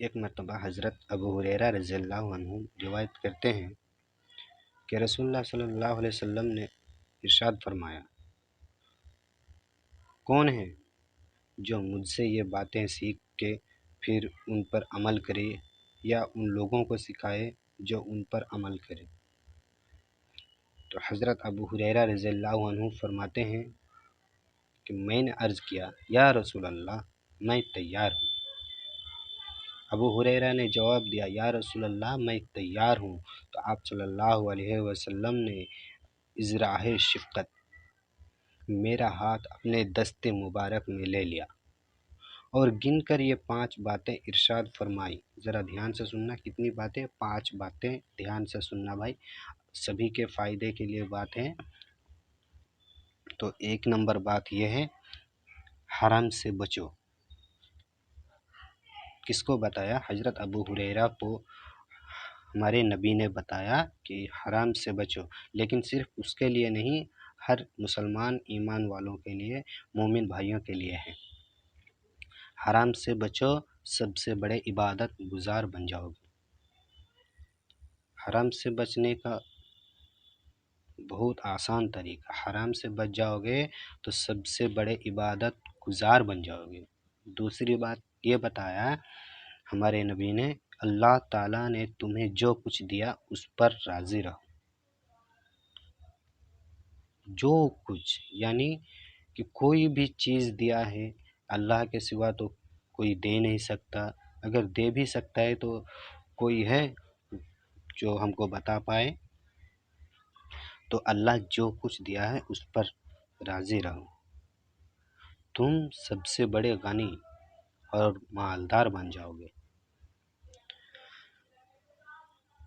ایک مرتبہ حضرت ابو ہریرہ رضی اللہ عنہ روایت کرتے ہیں کہ رسول اللہ صلی اللہ علیہ وسلم نے ارشاد فرمایا، کون ہے جو مجھ سے یہ باتیں سیکھ کے پھر ان پر عمل کرے یا ان لوگوں کو سکھائے جو ان پر عمل کرے؟ تو حضرت ابو ہریرہ رضی اللہ عنہ فرماتے ہیں کہ میں نے عرض کیا، یا رسول اللہ، میں تیار ہوں۔ ابو ہریرہ نے جواب دیا، یا رسول اللہ، میں تیار ہوں۔ تو آپ صلی اللہ علیہ وسلم نے اظہار شفقت میرا ہاتھ اپنے دست مبارک میں لے لیا اور گن کر یہ 5 باتیں ارشاد فرمائی۔ ذرا دھیان سے سننا، کتنی باتیں؟ 5 باتیں، دھیان سے سننا بھائی، سبھی کے فائدے کے لیے بات ہے۔ تو 1 نمبر بات یہ ہے، حرام سے بچو۔ کس کو بتایا؟ حضرت ابو ہریرہ کو ہمارے نبی نے بتایا کہ حرام سے بچو، لیکن صرف اس کے لیے نہیں، ہر مسلمان ایمان والوں کے لیے، مومن بھائیوں کے لیے ہے۔ حرام سے بچو، سب سے بڑے عبادت گزار بن جاؤ گے۔ حرام سے بچنے کا بہت آسان طریقہ، حرام سے بچ جاؤ گے تو سب سے بڑے عبادت گزار بن جاؤ گے۔ دوسری بات یہ بتایا ہمارے نبی نے، اللہ تعالیٰ نے تمہیں جو کچھ دیا اس پر راضی رہو۔ جو کچھ، یعنی کہ کوئی بھی چیز دیا ہے اللہ کے سوا تو کوئی دے نہیں سکتا، اگر دے بھی سکتا ہے تو کوئی ہے جو ہم کو بتا پائے؟ تو اللہ جو کچھ دیا ہے اس پر راضی رہو، تم سب سے بڑے غنی اور مالدار بن جاؤ گے۔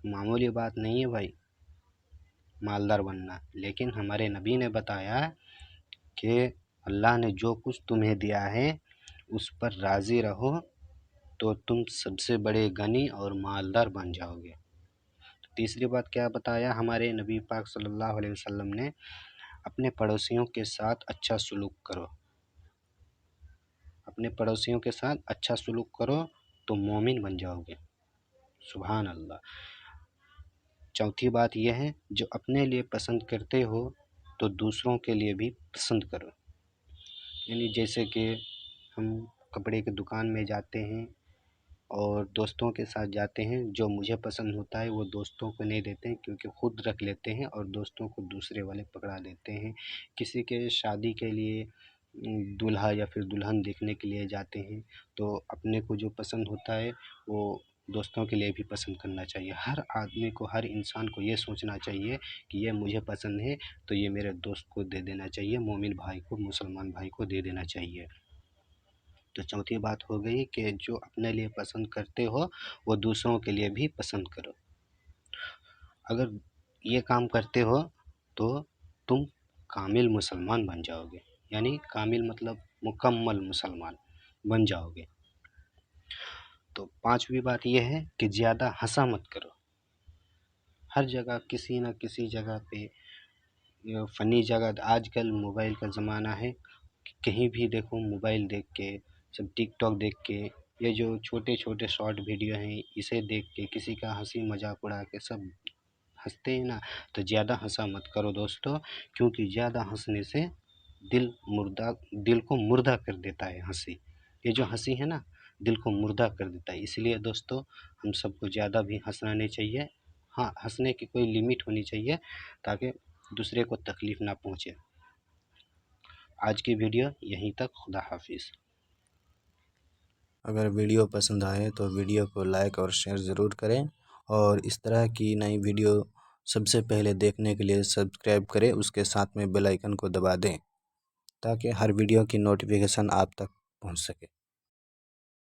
معمولی بات نہیں ہے بھائی مالدار بننا، لیکن ہمارے نبی نے بتایا کہ اللہ نے جو کچھ تمہیں دیا ہے اس پر راضی رہو تو تم سب سے بڑے غنی اور مالدار بن جاؤ گے۔ تیسری بات کیا بتایا ہمارے نبی پاک صلی اللہ علیہ وسلم نے؟ اپنے پڑوسیوں کے ساتھ اچھا سلوک کرو۔ اپنے پڑوسیوں کے ساتھ اچھا سلوک کرو تو مومن بن جاؤ گے۔ سبحان اللہ۔ چوتھی بات یہ ہے، جو اپنے لیے پسند کرتے ہو تو دوسروں کے لیے بھی پسند کرو۔ یعنی جیسے کہ ہم کپڑے کی دکان میں جاتے ہیں اور دوستوں کے ساتھ جاتے ہیں، جو مجھے پسند ہوتا ہے وہ دوستوں کو نہیں دیتے ہیں کیونکہ خود رکھ لیتے ہیں اور دوستوں کو دوسرے والے پکڑا دیتے ہیں۔ کسی کے شادی کے لیے دولہا یا پھر دلہن دیکھنے کے لیے جاتے ہیں تو اپنے کو جو پسند ہوتا ہے وہ دوستوں کے لیے بھی پسند کرنا چاہیے۔ ہر آدمی کو، ہر انسان کو یہ سوچنا چاہیے کہ یہ مجھے پسند ہے تو یہ میرے دوست کو دے دینا چاہیے، مومن بھائی کو، مسلمان بھائی کو دے دینا چاہیے۔ تو چوتھی بات ہو گئی کہ جو اپنے لیے پسند کرتے ہو وہ دوسروں کے لیے بھی پسند کرو۔ اگر یہ کام کرتے ہو تو تم کامل مسلمان بن جاؤ گے، یعنی کامل مطلب مکمل مسلمان بن جاؤ گے۔ تو 5ویں بات یہ ہے کہ زیادہ ہنسا مت کرو۔ ہر جگہ کسی نہ کسی جگہ پہ فنی جگہ، آج کل موبائل کا زمانہ ہے، کہیں بھی دیکھو موبائل دیکھ کے، سب ٹک ٹاک دیکھ کے، یہ جو چھوٹے چھوٹے شارٹ ویڈیو ہیں اسے دیکھ کے کسی کا ہنسی مذاق اڑا کے سب ہنستے ہیں نا، تو زیادہ ہنسا مت کرو دوستو، کیونکہ زیادہ ہنسنے سے دل کو مردہ کر دیتا ہے ہنسی۔ یہ جو ہنسی ہے نا دل کو مردہ کر دیتا ہے، اس لیے دوستو ہم سب کو زیادہ بھی ہنسنا نہیں چاہیے۔ ہاں، ہنسنے کی کوئی لیمٹ ہونی چاہیے تاکہ دوسرے کو تکلیف نہ پہنچے۔ آج کی ویڈیو یہیں تک، خدا حافظ۔ اگر ویڈیو پسند آئے تو ویڈیو کو لائک اور شیئر ضرور کریں، اور اس طرح کی نئی ویڈیو سب سے پہلے دیکھنے کے لیے سبسکرائب کریں، اس کے ساتھ میں بیل آئیکن کو دبا دیں تاکہ ہر ویڈیو کی نوٹیفیکیشن آپ تک پہنچ سکے۔